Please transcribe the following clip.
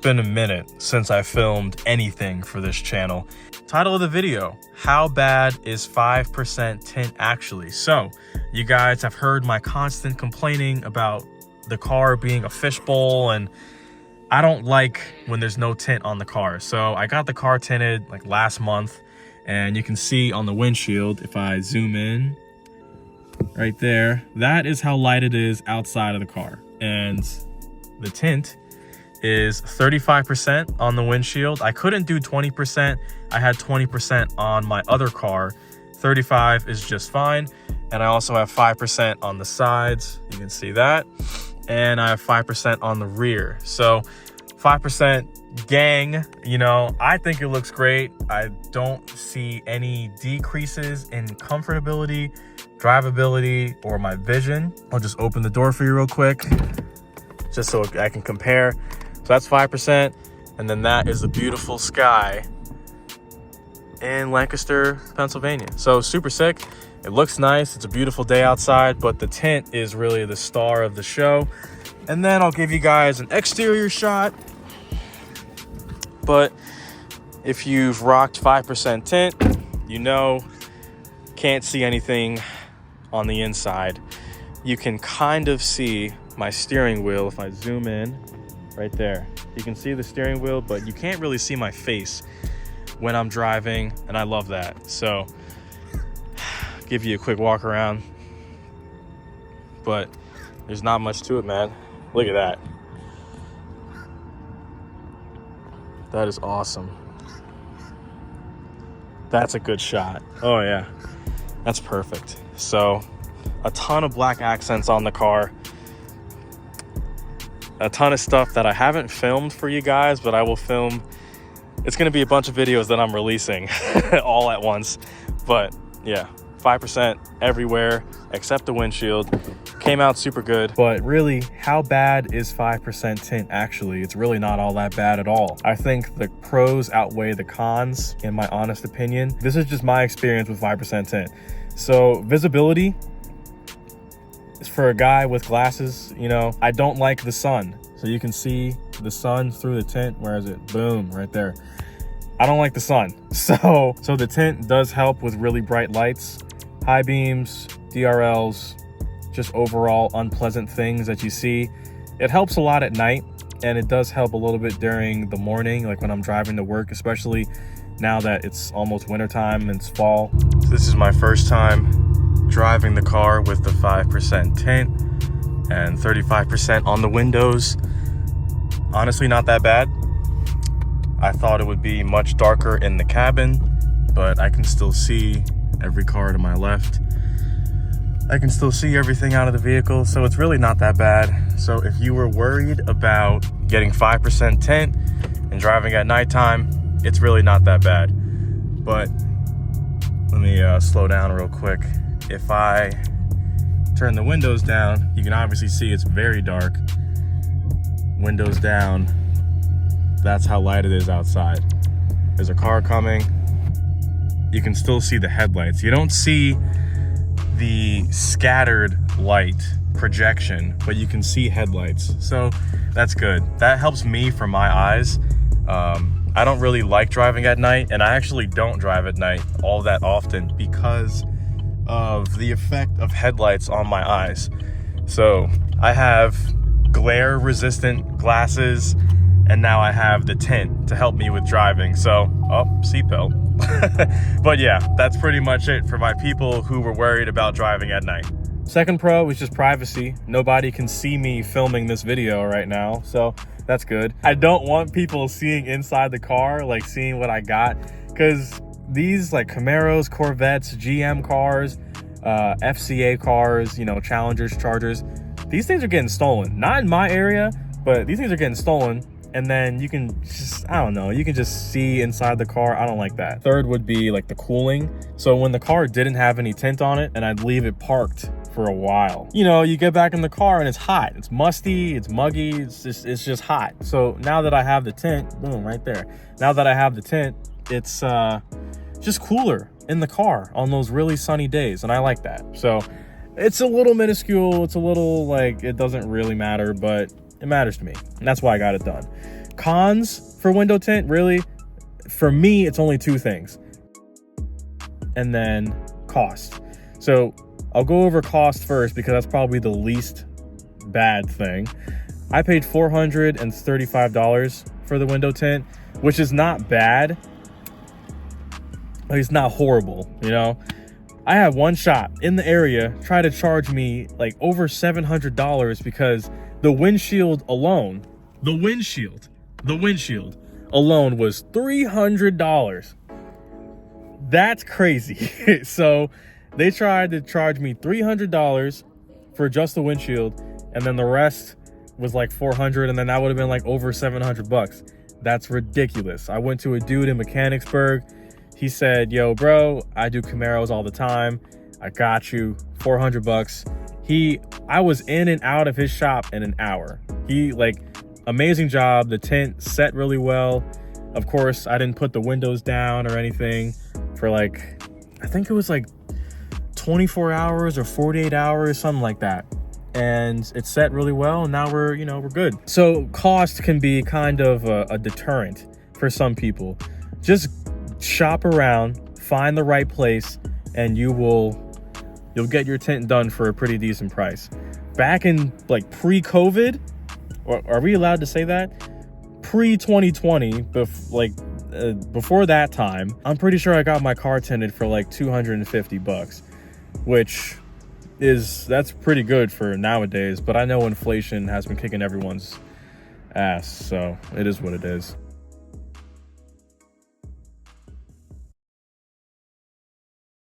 been a minute since I filmed anything for this channel. Title of the video, how bad is 5% tint actually? So you guys have heard my constant complaining about the car being a fishbowl, and I don't like when there's no tint on the car. So I got the car tinted like last month, and you can see on the windshield, if I zoom in right there, that is how light it is outside of the car. And the tint is 35% on the windshield. I couldn't do 20%. I had 20% on my other car. 35 is just fine. And I also have 5% on the sides. You can see that. And I have 5% on the rear. So 5% gang, you know, I think it looks great. I don't see any decreases in comfortability, drivability, or my vision. I'll just open the door for you real quick, just so I can compare. So that's 5%. And then that is the beautiful sky in Lancaster, Pennsylvania. So super sick. It looks nice. It's a beautiful day outside, but the tint is really the star of the show. And then I'll give you guys an exterior shot. But if you've rocked 5% tint, you know, can't see anything on the inside. You can kind of see my steering wheel if I zoom in right there. You can see the steering wheel, but you can't really see my face when I'm driving, and I love that. So give you a quick walk around, but there's not much to it, man. Look at that. That is awesome. That's a good shot. Oh yeah, that's perfect. So a ton of black accents on the car, a ton of stuff that I haven't filmed for you guys, but I will film. It's going to be a bunch of videos that I'm releasing all at once. But yeah, 5% everywhere except the windshield. Came out super good. But really, how bad is 5% tint actually? It's really not all that bad at all. I think the pros outweigh the cons, in my honest opinion. This is just my experience with 5% tint. So visibility, for a guy with glasses, you know, I don't like the sun. So you can see the sun through the tint. Where is it? Boom, right there. I don't like the sun. So the tint does help with really bright lights, high beams, DRLs, just overall unpleasant things that you see. It helps a lot at night, and it does help a little bit during the morning, like when I'm driving to work, especially now that it's almost wintertime and it's fall. So this is my first time driving the car with the 5% tint and 35% on the windows. Honestly, not that bad. I thought it would be much darker in the cabin, but I can still see every car to my left. I can still see everything out of the vehicle, so it's really not that bad. So if you were worried about getting 5% tint and driving at nighttime, it's really not that bad. But let me slow down real quick. If I turn the windows down, you can obviously see it's very dark. Windows down, that's how light it is outside. There's a car coming. You can still see the headlights. You don't see the scattered light projection, but you can see headlights. So that's good. That helps me for my eyes. I don't really like driving at night, and I actually don't drive at night all that often because of the effect of headlights on my eyes. So I have glare resistant glasses, and now I have the tint to help me with driving. So, oh, seatbelt. But yeah, that's pretty much it for my people who were worried about driving at night. Second pro is just privacy. Nobody can see me filming this video right now, so that's good. I don't want people seeing inside the car, like seeing what I got, because these like Camaros, Corvettes, GM cars, FCA cars, you know, Challengers, Chargers, these things are getting stolen. Not in my area, but these things are getting stolen. And then you can just, I don't know, you can just see inside the car. I don't like that. Third would be like the cooling. So when the car didn't have any tint on it and I'd leave it parked for a while, you know, you get back in the car and it's hot. It's musty, it's muggy, it's just hot. So now that I have the tint, boom, right there. Now that I have the tint, it's just cooler in the car on those really sunny days. And I like that. So it's a little minuscule. It's a little like, it doesn't really matter, but it matters to me. And that's why I got it done. Cons for window tint, really, for me, it's only two things. And then cost. So I'll go over cost first because that's probably the least bad thing. I paid $435 for the window tint, which is not bad. It's not horrible, you know? I had one shop in the area try to charge me like over $700 because the windshield alone alone was $300. That's crazy. So they tried to charge me $300 for just the windshield, and then the rest was like $400, and then that would have been like over $700. That's ridiculous. I went to a dude in Mechanicsburg. He said, yo, bro, I do Camaros all the time. I got you, $400. I was in and out of his shop in an hour. Amazing job. The tint set really well. Of course, I didn't put the windows down or anything for I think it was 24 hours or 48 hours, something like that. And it set really well, and now we're good. So cost can be kind of a deterrent for some people. Just shop around, find the right place, and you'll get your tint done for a pretty decent price. Back in pre-COVID, or are we allowed to say that? Pre-2020, before that time, I'm pretty sure I got my car tinted for $250, which that's pretty good for nowadays. But I know inflation has been kicking everyone's ass, so it is what it is.